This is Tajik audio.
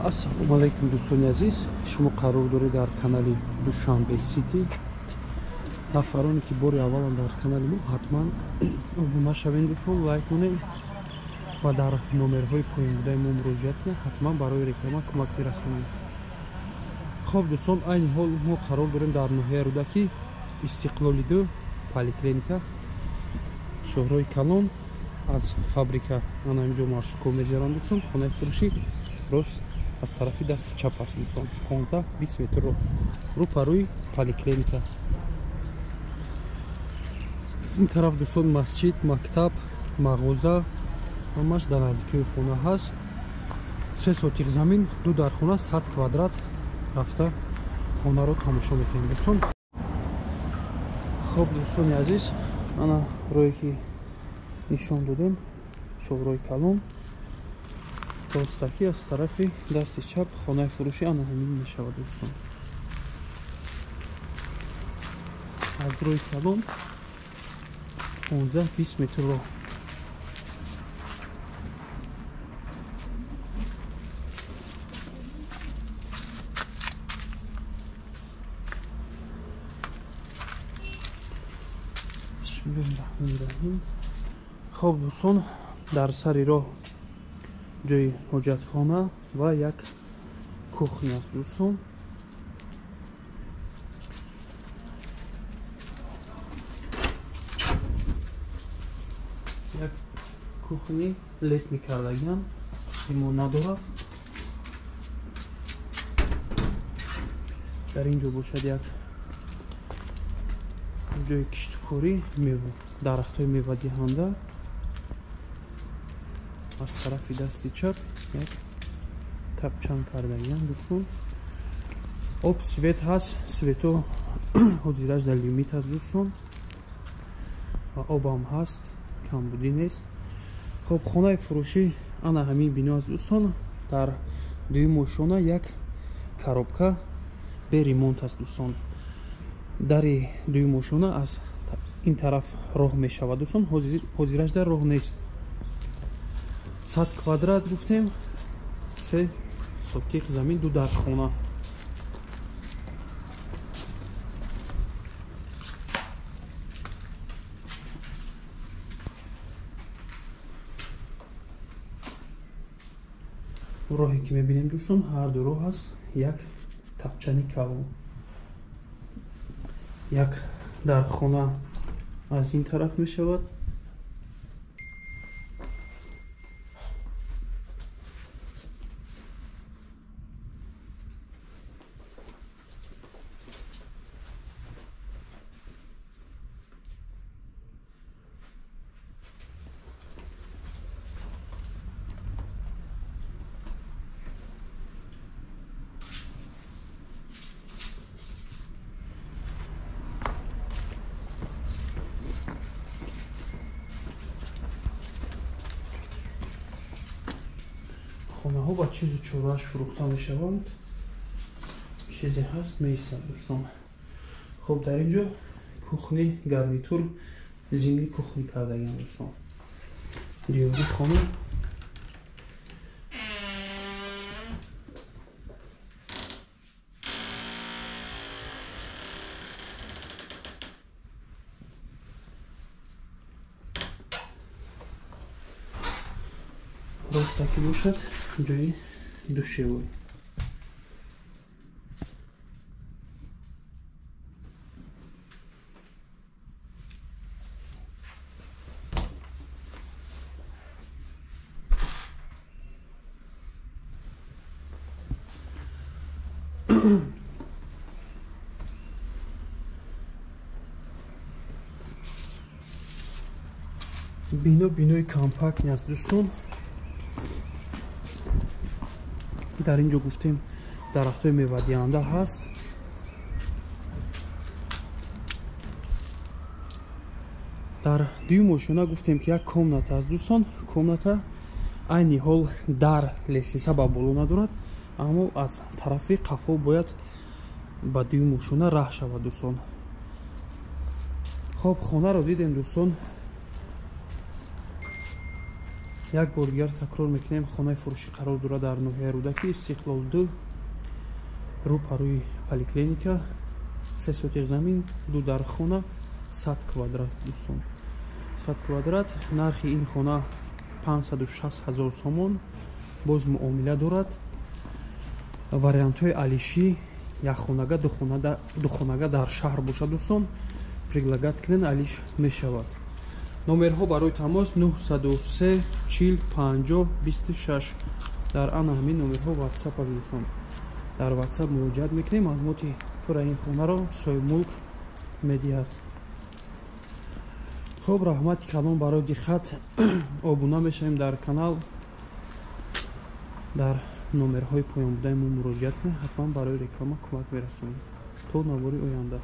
Ассалому алайкум дӯстони азиз, шумо қарор доред дар канали Душанбе Сити. Нафароне ки бори авваланд дар канали мо ҳатман обуна шавед дӯстон, лайк кунед ва дар номерҳои поинбудаи мо муроҷиат кунед, ҳатман барои реклама кӯмак мерасонем. Хоб дӯстон, айни ҳол мо қарор дорем дар ноҳияи Рӯдаки Истиқлоли 2 поликлиника шоҳрои Калон аз фабрика ана инҷо маршрутҳо мезеранд дӯстон. Хонаи фурӯшӣ рост аз тарафи дасти чап аст дӯстон, 15-20 метр рӯпарӯи поликлиника. Аз ин тараф дӯстон масҷид, мактаб, мағоза ҳамаш дар наздикии хона ҳаст. 3 сотиқ замин, 2 дар хона, 100 квадрат рафта хонаро тамошо мекунем дӯстон. Хоб дӯстони азиз, ана роҳе ки нишон додем, шоҳрои Калон ростаки аз тарафи дасти чап хонаи фурӯшӣ ана ҳамин мешавад дӯстон. аз роҳи Калон 15-20 метр роҳ. хоб дӯстон, дар сари роҳ ҷои ҳоҷатхона ва як кухня аст дӯстон. як кухни летни кардагиам имо надорад. дар ин ҷо бошад як ҷои киштукорӣ, мева, дарахтҳои мевадиҳанда. аз тарафи дасти чап як тапчан кардагиам дӯстон. об свет ҳаст, свето ҳозираш дар лимит аст дӯстон ва обам ҳаст, камбудӣ нест. хоб хонаи фурӯшӣ ана ҳамин бино аст дӯстон. дар дуюм ошона як коробка бе ремонт аст дӯстон. дари дуюм ошона аз ин тараф роҳ мешавад дӯстон, ҳозираш дар роҳ нест. 100 квадрат гуфтем, 3 сотиқ замин, 2 дар хона. роҳе ки мебинем дӯстон, ҳарду роҳ аст як тапчани калон. як дар хона аз ин тараф мешавад. хонаҳо ба чизу чорааш фурӯхта мешаванд. чизе ҳаст меистад дӯстон. хоб дар ин ҷо кухни гарнитур, зимни кухни кардагиам дӯстон. дуюмги хона. ростаки бошад ҷои душевой. бинои компактни аст дӯстон. дар ин ҷо гуфтем дарахтҳои мевадиҳанда ҳаст. дар дуюм ошона гуфтем ки як комната аст дӯстон. комната айни ҳол дар лестница ба боло надорад, аммо аз тарафи қафо бояд ба дуюм ошона раҳ шавад дӯстон. хоб хонаро дидем дӯстон. як бор дигар такрор мекунем, хонаи фурӯшӣ қарор дорад дар ноҳияи Рӯдаки, Истиқлол 2, рӯпарӯи поликлиника, 3 сотиқ замин, 2 дар хона, 100 квадрат дӯстон. 100 квадрат, нархи ин хона 560 000 сомон, боз муомила дорад. Вариантҳои алишӣ, якхонага, духонага дар шаҳр бошад дӯстон, предлагат кунен алиш мешавад. номерҳо барои тамос 903 40 50 26. дар ана ҳамин номерҳо ватсап аст дӯстон. дар ватсап муроҷиат мекунем, маълумоти пура ин хонаро соҳибмулк медиҳад. хуб, раҳмати калон барои диққат. обуна мешавем дар канал. дар номерҳои поёнбудаи мо муроҷиат кунед, ҳатман барои реклама кӯмак мерасонем. то навбари оянда.